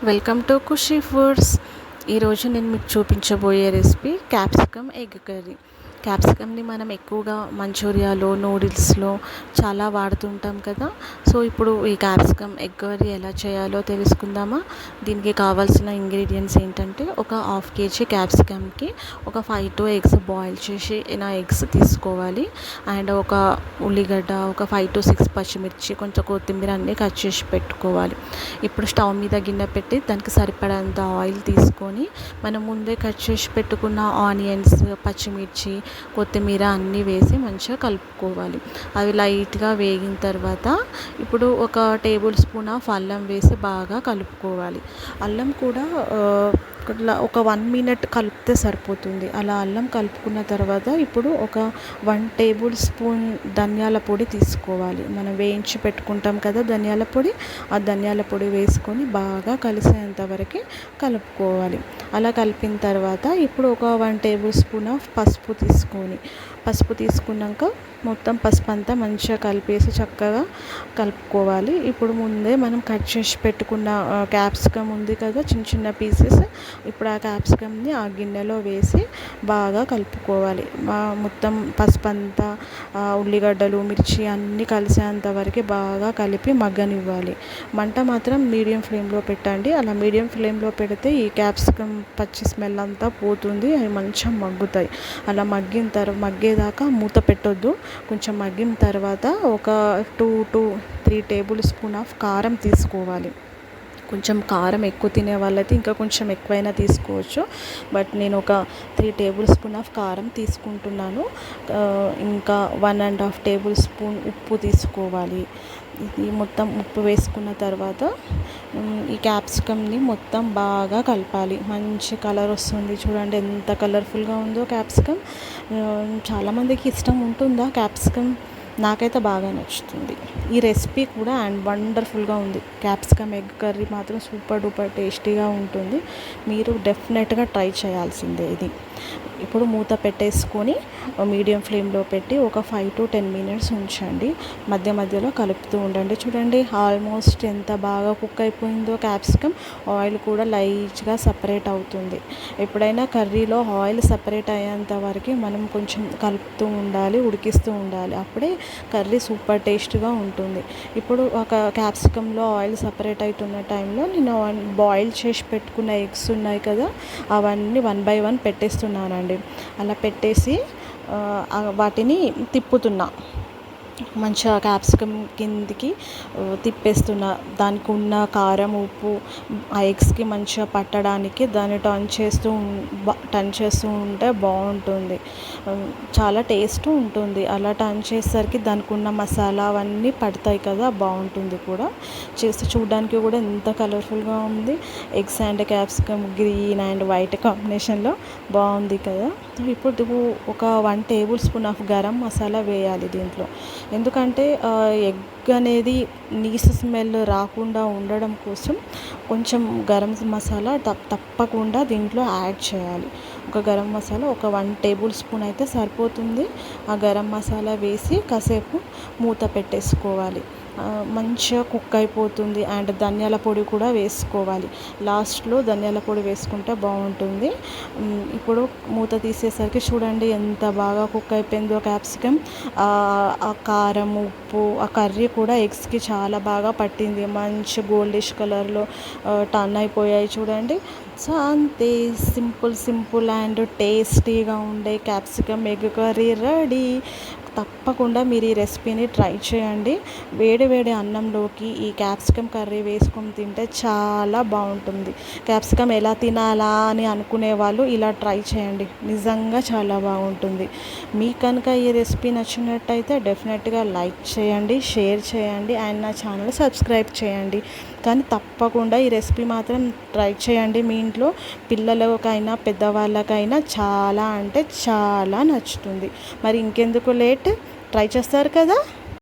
Welcome to Khushi foods. ఈరోజు నేను మీకు చూపించబోయే రెసిపీ క్యాప్సికమ్ ఎగ్ కర్రీ. క్యాప్సికమ్ని మనం ఎక్కువగా మంచూరియాలో, నూడిల్స్లో చాలా వాడుతుంటాం కదా. సో ఇప్పుడు ఈ క్యాప్సికమ్ ఎగ్ కర్రీ ఎలా చేయాలో తెలుసుకుందామా. దీనికి కావాల్సిన ఇంగ్రీడియంట్స్ ఏంటంటే, ఒక హాఫ్ కేజీ క్యాప్సికమ్కి ఒక 5 to ఎగ్స్ బాయిల్ చేసి ఎగ్స్ తీసుకోవాలి. అండ్ ఒక ఉల్లిగడ్డ, ఒక 5 to 6 పచ్చిమిర్చి, కొంచెం కొత్తిమీర అన్నీ కట్ చేసి పెట్టుకోవాలి. ఇప్పుడు స్టవ్ మీద గిన్నె పెట్టి దానికి సరిపడంత ఆయిల్ తీసుకొని మనం ముందే కట్ చేసి పెట్టుకున్న ఆనియన్స్, పచ్చిమిర్చి, కొత్తిమీర అన్నీ వేసి మంచిగా కలుపుకోవాలి. అవి లైట్గా వేగిన తర్వాత ఇప్పుడు ఒక టేబుల్ స్పూన్ ఆఫ్ అల్లం వేసి బాగా కలుపుకోవాలి. అల్లం కూడా ఒక 1 minute కలిపితే సరిపోతుంది. అలా అల్లం కలుపుకున్న తర్వాత ఇప్పుడు ఒక 1 టేబుల్ స్పూన్ ధనియాల పొడి తీసుకోవాలి. మనం వేయించి పెట్టుకుంటాం కదా ధనియాల పొడి, ఆ ధనియాల పొడి వేసుకొని బాగా కలిసేంత వరకు కలుపుకోవాలి. అలా కలిపిన తర్వాత ఇప్పుడు ఒక 1 టేబుల్ స్పూన్ ఆఫ్ పసుపు తీసుకున్నాక మొత్తం పసుపు అంతా మంచిగా కలిపేసి చక్కగా కలుపుకోవాలి. ఇప్పుడు ముందే మనం కట్ చేసి పెట్టుకున్న క్యాప్సికమ్ ఉంది కదా, చిన్న చిన్న పీసెస్. ఇప్పుడు ఆ క్యాప్సికమ్ని ఆ గిన్నెలో వేసి బాగా కలుపుకోవాలి. మొత్తం పసుపు అంతా, ఉల్లిగడ్డలు, మిర్చి అన్నీ కలిసేంత వరకు బాగా కలిపి మగ్గనివ్వాలి. మంట మాత్రం మీడియం ఫ్లేమ్లో పెట్టండి. అలా మీడియం ఫ్లేమ్లో పెడితే ఈ క్యాప్సికమ్ పచ్చి స్మెల్ అంతా పోతుంది, అవి మంచిగా మగ్గుతాయి. అలా మగ్గేదాకా మూత పెట్టొద్దు. కొంచెం మగ్గిన తర్వాత ఒక 2 to 3 టేబుల్ స్పూన్ ఆఫ్ కారం తీసుకోవాలి. కొంచెం కారం ఎక్కువ తినే వాళ్ళైతే ఇంకా కొంచెం ఎక్కువైనా తీసుకోవచ్చు. బట్ నేను ఒక 3 టేబుల్ స్పూన్ ఆఫ్ కారం తీసుకుంటున్నాను. ఇంకా 1.5 టేబుల్ స్పూన్ ఉప్పు తీసుకోవాలి. ఇది మొత్తం ఉప్పు వేసుకున్న తర్వాత ఈ క్యాప్సికమ్ని మొత్తం బాగా కలపాలి. మంచి కలర్ వస్తుంది చూడండి, ఎంత కలర్ఫుల్గా ఉందో క్యాప్సికమ్. చాలామందికి ఇష్టం ఉంటుందా క్యాప్సికమ్? నాకైతే బాగా నచ్చుతుంది. ఈ రెసిపీ కూడా వండర్ఫుల్గా ఉంది. క్యాప్సికమ్ ఎగ్ కర్రీ మాత్రం సూపర్ డూపర్ టేస్టీగా ఉంటుంది. మీరు డెఫినెట్గా ట్రై చేయాల్సిందే ఇది. ఇప్పుడు మూత పెట్టేసుకొని మీడియం ఫ్లేమ్లో పెట్టి ఒక 5 to 10 minutes ఉంచండి. మధ్య మధ్యలో కలుపుతూ ఉండండి. చూడండి ఆల్మోస్ట్ ఎంత బాగా కుక్ అయిపోయిందో క్యాప్సికమ్. ఆయిల్ కూడా లైట్గా సపరేట్ అవుతుంది. ఎప్పుడైనా కర్రీలో ఆయిల్ సపరేట్ అయ్యేంత వరకు మనం కొంచెం కలుపుతూ ఉండాలి, ఉడికిస్తూ ఉండాలి. అప్పుడే కర్రీ సూపర్ టేస్ట్గా ఉంటుంది. ఇప్పుడు ఒక క్యాప్సికంలో ఆయిల్ సపరేట్ అవుతున్న టైంలో నేను బాయిల్ చేసి పెట్టుకున్న ఎగ్స్ ఉన్నాయి కదా, అవన్నీ 1 by 1 పెట్టేస్తున్నానండి. అలా పెట్టేసి వాటిని తిప్పుతున్నా. మంచిగా క్యాప్సికమ్ కిందికి తిప్పేస్తున్న. దానికి ఉన్న కారం, ఉప్పు ఆ ఎగ్స్కి మంచిగా పట్టడానికి దాన్ని టర్న్ చేస్తూ ఉంటే బాగుంటుంది. చాలా టేస్ట్ ఉంటుంది. అలా టర్న్ చేసేసరికి దానికి ఉన్న మసాలా అవన్నీ పడతాయి కదా, బాగుంటుంది కూడా. చూడడానికి కూడా ఎంత కలర్ఫుల్గా ఉంది. Eggs and capsicum green and white కాంబినేషన్లో బాగుంది కదా. ఇప్పుడు ఒక 1 table spoon of garam masala వేయాలి దీంట్లో. ఎందుకంటే ఎగ్ అనేది నీసు స్మెల్ రాకుండా ఉండడం కోసం కొంచెం గరం మసాలా తప్పకుండా దీంట్లో యాడ్ చేయాలి. ఒక గరం మసాలా ఒక 1 టేబుల్ స్పూన్ అయితే సరిపోతుంది. ఆ గరం మసాలా వేసి కాసేపు మూత పెట్టేసుకోవాలి. మంచిగా కుక్ అయిపోతుంది. అండ్ ధనియాల పొడి కూడా వేసుకోవాలి. లాస్ట్లో ధనియాల పొడి వేసుకుంటే బాగుంటుంది. ఇప్పుడు మూత తీసేసరికి చూడండి ఎంత బాగా కుక్ అయిపోయిందో క్యాప్సికమ్. ఆ కారం, ఉప్పు, ఆ కర్రీ కూడా ఎగ్స్కి చాలా బాగా పట్టింది. మంచి గోల్డిష్ కలర్లో టర్న్ అయిపోయాయి చూడండి. సో అంతే, సింపుల్ అండ్ టేస్టీగా ఉండే క్యాప్సికమ్ ఎగ్ కర్రీ రెడీ. తప్పకుండా మీరు ఈ రెసిపీని ట్రై చేయండి. వేడి వేడి అన్నంలోకి ఈ క్యాప్సికమ్ కర్రీ వేసుకొని తింటే చాలా బాగుంటుంది. క్యాప్సికమ్ ఎలా తినాలా అని అనుకునే వాళ్ళు ఇలా ట్రై చేయండి, నిజంగా చాలా బాగుంటుంది. మీకు కనుక ఈ రెసిపీ నచ్చినట్టయితే డెఫినెట్గా లైక్ చేయండి, షేర్ చేయండి అండ్ నా ఛానల్ సబ్స్క్రైబ్ చేయండి. కానీ తప్పకుండా ఈ రెసిపీ మాత్రం ట్రై చేయండి. మీ ఇంట్లో పిల్లలకైనా పెద్దవాళ్ళకైనా చాలా అంటే చాలా నచ్చుతుంది. మరి ఇంకెందుకు లేట్, ట్రై చేస్తారు కదా.